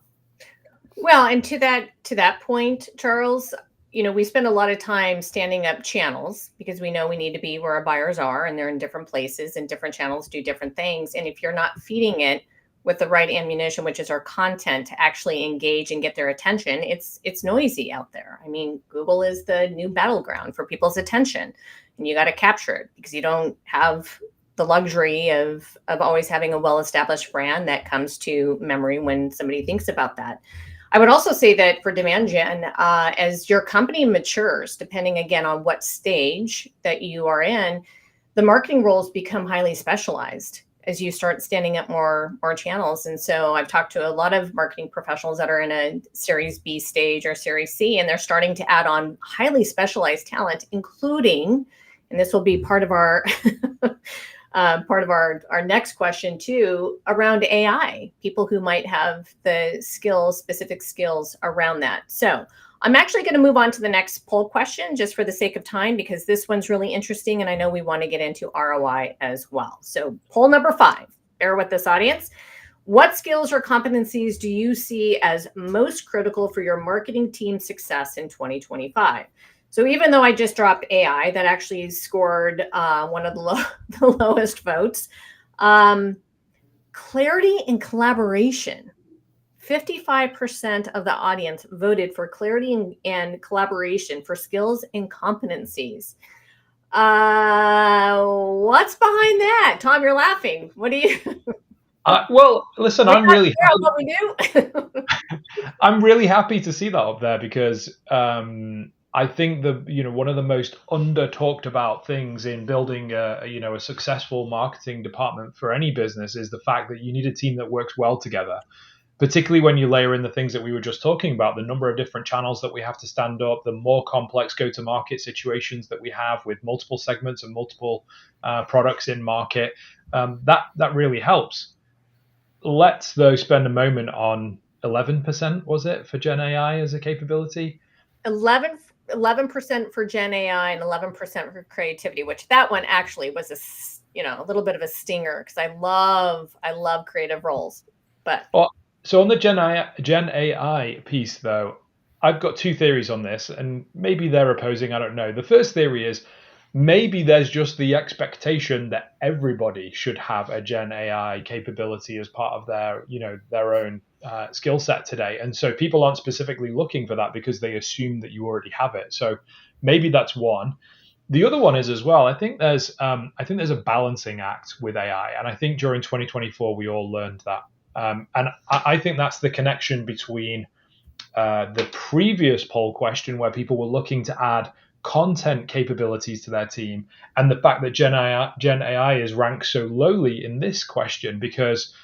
Speaker 1: Well, and to that point, Charles, we spend a lot of time standing up channels because we know we need to be where our buyers are, and they're in different places, and different channels do different things. And if you're not feeding it with the right ammunition, which is our content, to actually engage and get their attention, it's noisy out there. I mean, Google is the new battleground for people's attention, and you got to capture it because you don't have the luxury of always having a well-established brand that comes to memory when somebody thinks about that. I would also say that for demand gen, as your company matures, depending again on what stage that you are in, the marketing roles become highly specialized as you start standing up more channels. And so I've talked to a lot of marketing professionals that are in a Series B stage or Series C, and they're starting to add on highly specialized talent, including, and this will be part of our our next question too, around AI, people who might have the specific skills around that. So I'm actually going to move on to the next poll question just for the sake of time, because this one's really interesting and I know we want to get into ROI as well. So poll number 5, bear with this audience. What skills or competencies do you see as most critical for your marketing team success in 2025? So even though I just dropped AI, that actually scored one of the lowest votes. Clarity and collaboration. 55% of the audience voted for clarity and collaboration for skills and competencies. What's behind that? Tom, you're laughing. What do you...
Speaker 3: Well, listen, I'm really happy.
Speaker 1: What we do?
Speaker 3: I'm really happy to see that up there because I think one of the most under talked about things in building a successful marketing department for any business is the fact that you need a team that works well together. Particularly when you layer in the things that we were just talking about, the number of different channels that we have to stand up, the more complex go-to-market situations that we have with multiple segments and multiple products in market, that really helps. Let's, though, spend a moment on 11%, was it, for Gen AI as a capability?
Speaker 1: 11% for Gen AI and 11% for creativity, which that one actually was a little bit of a stinger because I love creative roles. But
Speaker 3: so on the Gen AI piece, though, I've got 2 theories on this, and maybe they're opposing. I don't know. The first theory is maybe there's just the expectation that everybody should have a Gen AI capability as part of their own skill set today, and so people aren't specifically looking for that because they assume that you already have it. So maybe that's one. The other one is as well. I think there's a balancing act with AI, and I think during 2024 we all learned that. And I think that's the connection between the previous poll question where people were looking to add content capabilities to their team and the fact that Gen AI is ranked so lowly in this question because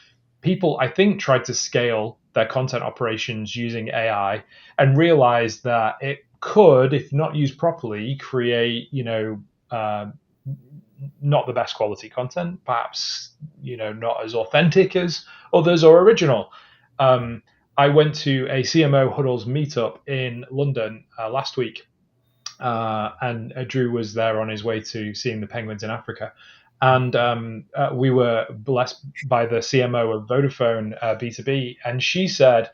Speaker 3: people, I think, tried to scale their content operations using AI and realized that it could, if not used properly, create, not the best quality content, perhaps, not as authentic as others or original. I went to a CMO Huddles meetup in London last week, and Drew was there on his way to seeing the penguins in Africa. And we were blessed by the CMO of Vodafone B2B, and she said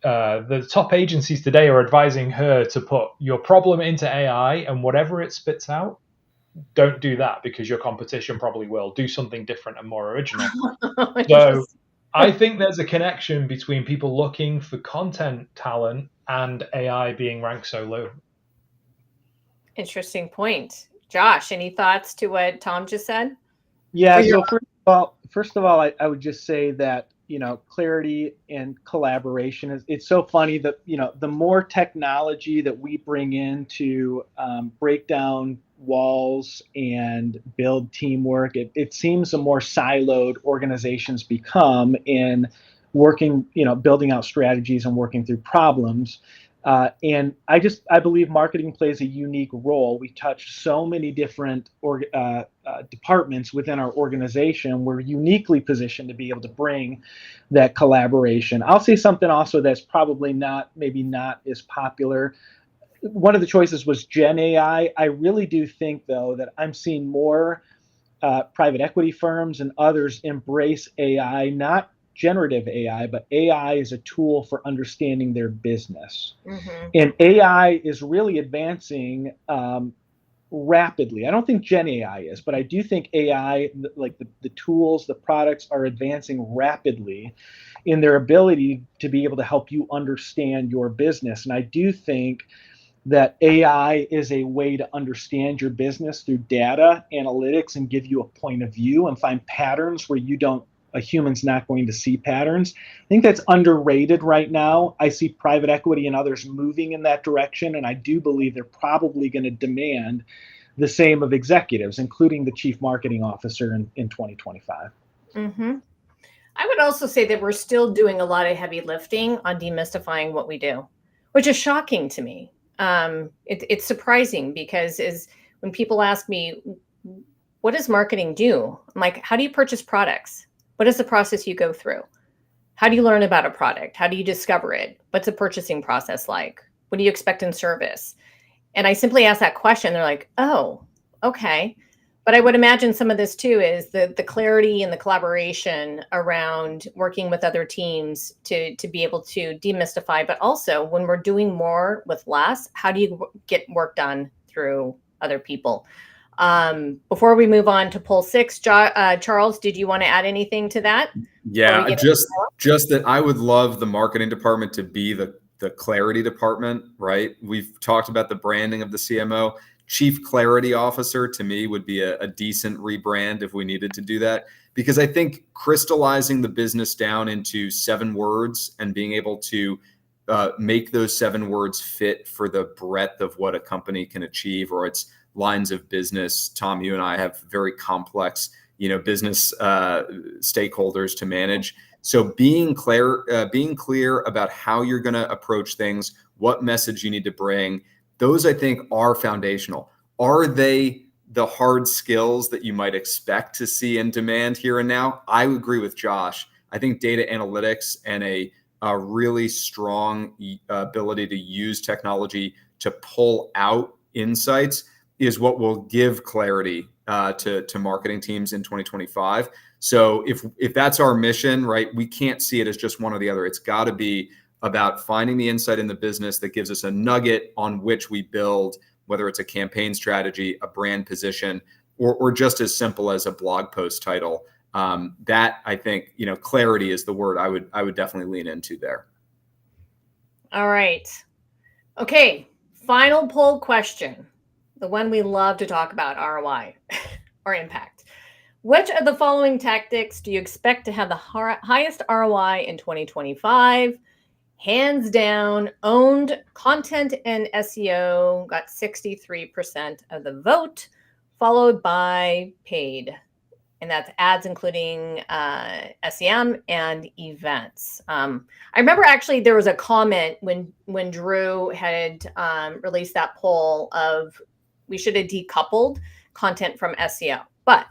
Speaker 3: the top agencies today are advising her to put your problem into AI, and whatever it spits out, don't do that because your competition probably will. Do something different and more original. So I think there's a connection between people looking for content talent and AI being ranked so low.
Speaker 1: Interesting point. Josh, any thoughts to what Tom just said?
Speaker 4: Yeah. So first of all, I would just say that, clarity and collaboration it's so funny that, the more technology that we bring in to break down walls and build teamwork, it seems the more siloed organizations become in working, building out strategies and working through problems. And I believe marketing plays a unique role. We touch so many different departments within our organization. We're uniquely positioned to be able to bring that collaboration. I'll say something also that's probably maybe not as popular. One of the choices was Gen AI. I really do think, though, that I'm seeing more private equity firms and others embrace AI, not generative AI, but AI is a tool for understanding their business. Mm-hmm. And AI is really advancing rapidly. I don't think Gen AI is, but I do think AI, like the tools, the products are advancing rapidly in their ability to be able to help you understand your business. And I do think that AI is a way to understand your business through data analytics and give you a point of view and find patterns where a human's not going to see patterns. I think that's underrated right now. I see private equity and others moving in that direction, and I do believe they're probably going to demand the same of executives, including the chief marketing officer in 2025. Mm-hmm.
Speaker 1: I would also say that we're still doing a lot of heavy lifting on demystifying what we do, which is shocking to me. It's surprising because when people ask me, what does marketing do? I'm like, how do you purchase products? What is the process you go through? How do you learn about a product? How do you discover it? What's the purchasing process like? What do you expect in service? And I simply ask that question. They're like, oh, okay. But I would imagine some of this too is the clarity and the collaboration around working with other teams to be able to demystify. But also when we're doing more with less, how do you get work done through other people? Before we move on to poll 6, Charles, did you want to add anything to that?
Speaker 2: Yeah, just that I would love the marketing department to be the clarity department, right? We've talked about the branding of the CMO. Chief Clarity Officer to me would be a decent rebrand if we needed to do that, because I think crystallizing the business down into 7 words and being able to make those 7 words fit for the breadth of what a company can achieve or its lines of business. Tom, you and I have very complex, business stakeholders to manage. So being clear about how you're going to approach things, what message you need to bring, those I think are foundational. Are they the hard skills that you might expect to see in demand here and now? I would agree with Josh. I think data analytics and a really strong ability to use technology to pull out insights is what will give clarity to marketing teams in 2025. So if that's our mission, right, we can't see it as just one or the other. It's got to be about finding the insight in the business that gives us a nugget on which we build, whether it's a campaign strategy, a brand position, or just as simple as a blog post title. That I think, clarity is the word I would definitely lean into there.
Speaker 1: All right. Okay. Final poll question. The one we love to talk about, ROI or impact. Which of the following tactics do you expect to have the highest ROI in 2025? Hands down, owned content and SEO got 63% of the vote, followed by paid. and that's ads, including SEM and events. I remember actually there was a comment when Drew had released that poll of we should have decoupled content from SEO, but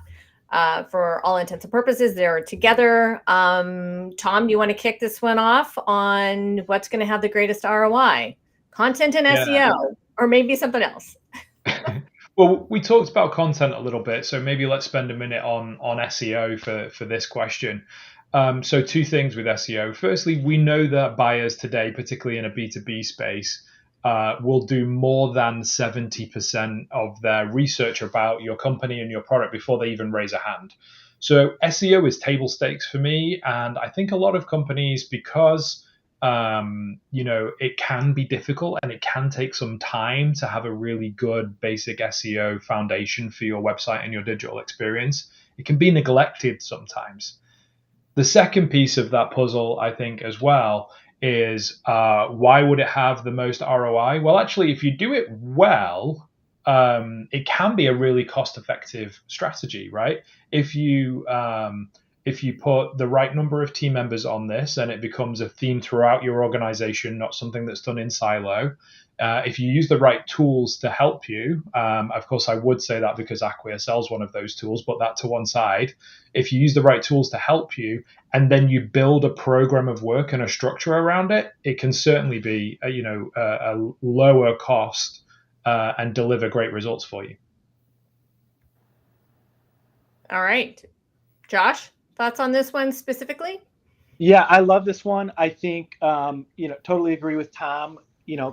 Speaker 1: for all intents and purposes, they're together. Tom, do you want to kick this one off on what's going to have the greatest ROI? Content and SEO, or maybe something else?
Speaker 3: Well, we talked about content a little bit, so maybe let's spend a minute on SEO for this question. So two things with SEO. Firstly, we know that buyers today, particularly in a B2B space, will do more than 70% of their research about your company and your product before they even raise a hand. So SEO is table stakes for me. And I think a lot of companies, because it can be difficult and it can take some time to have a really good basic SEO foundation for your website and your digital experience, it can be neglected sometimes. The second piece of that puzzle, I think, as well, is why would it have the most ROI? Well, actually, if you do it well, it can be a really cost-effective strategy, right? If you put the right number of team members on this and it becomes a theme throughout your organization, not something that's done in silo, if you use the right tools to help you, of course, I would say that because Acquia sells one of those tools, but that to one side. If you use the right tools to help you and then you build a program of work and a structure around it, it can certainly be a lower cost and deliver great results for you.
Speaker 1: All right. Josh, thoughts on this one specifically?
Speaker 4: Yeah, I love this one. I think, totally agree with Tom.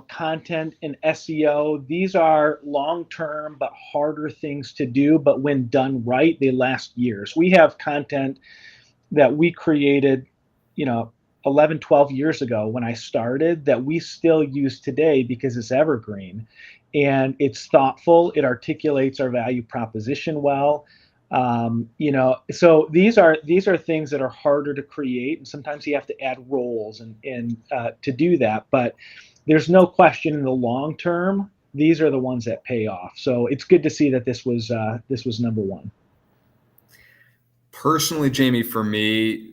Speaker 4: Content and SEO, these are long-term but harder things to do. But when done right, they last years. We have content that we created, 11, 12 years ago when I started that we still use today because it's evergreen and it's thoughtful. It articulates our value proposition well. So these are things that are harder to create, and sometimes you have to add roles and to do that. But there's no question in the long term, these are the ones that pay off. So it's good to see that this was number one.
Speaker 2: Personally, Jamie, for me,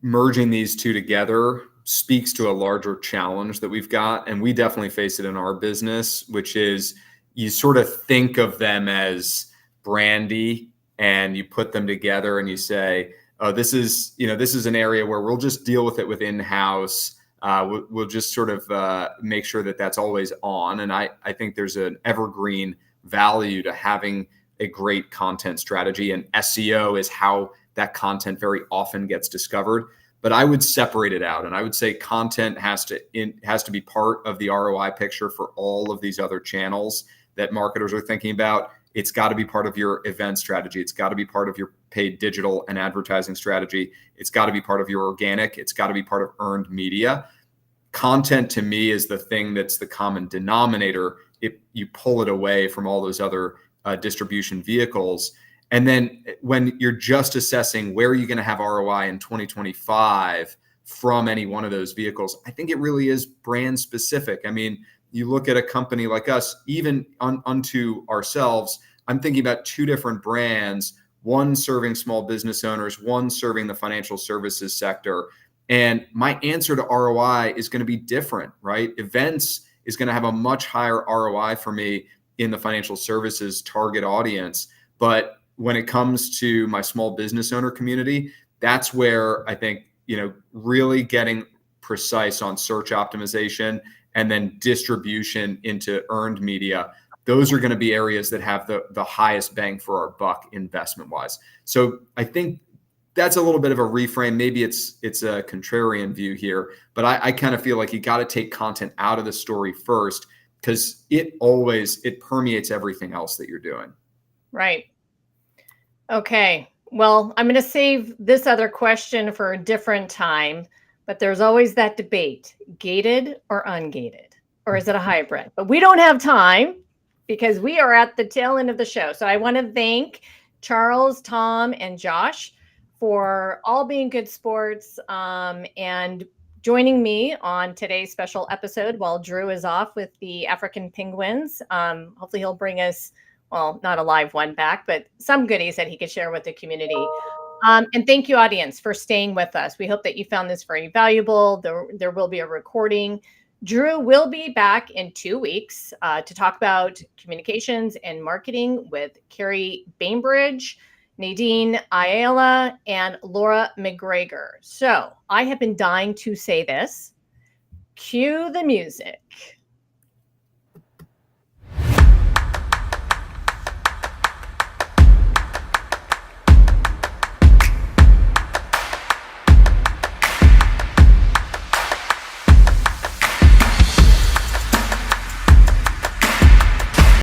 Speaker 2: merging these two together speaks to a larger challenge that we've got, and we definitely face it in our business, which is you sort of think of them as brandy, and you put them together and you say, oh, this is an area where we'll just deal with it within house. We'll just sort of make sure that that's always on. And I think there's an evergreen value to having a great content strategy, and SEO is how that content very often gets discovered. But I would separate it out, and I would say content has to be part of the ROI picture for all of these other channels that marketers are thinking about. It's got to be part of your event strategy. It's got to be part of your paid digital and advertising strategy. It's got to be part of your organic. It's got to be part of earned media. Content to me is the thing that's the common denominator if you pull it away from all those other distribution vehicles. And then when you're just assessing where are you going to have ROI in 2025 from any one of those vehicles, I think it really is brand specific. I mean, you look at a company like us, even unto ourselves, I'm thinking about two different brands, one serving small business owners, one serving the financial services sector. And my answer to ROI is going to be different, right? Events is going to have a much higher ROI for me in the financial services target audience. But when it comes to my small business owner community, that's where I think, really getting precise on search optimization and then distribution into earned media, those are going to be areas that have the highest bang for our buck investment wise. So I think that's a little bit of a reframe. Maybe it's a contrarian view here, but I kind of feel like you got to take content out of the story first, because it permeates everything else that you're doing.
Speaker 1: Right. Okay. Well, I'm going to save this other question for a different time, but there's always that debate, gated or ungated, or is it a hybrid? But we don't have time because we are at the tail end of the show. So I want to thank Charles, Tom, and Josh for all being good sports and joining me on today's special episode while Drew is off with the African penguins. Hopefully he'll bring us well, not a live one back, but some goodies that he could share with the community. And thank you, audience, for staying with us. We hope that you found this very valuable. There will be a recording. Drew will be back in 2 weeks to talk about communications and marketing with Carrie Bainbridge, Nadine Ayala, and Laura McGregor. So I have been dying to say this. Cue the music.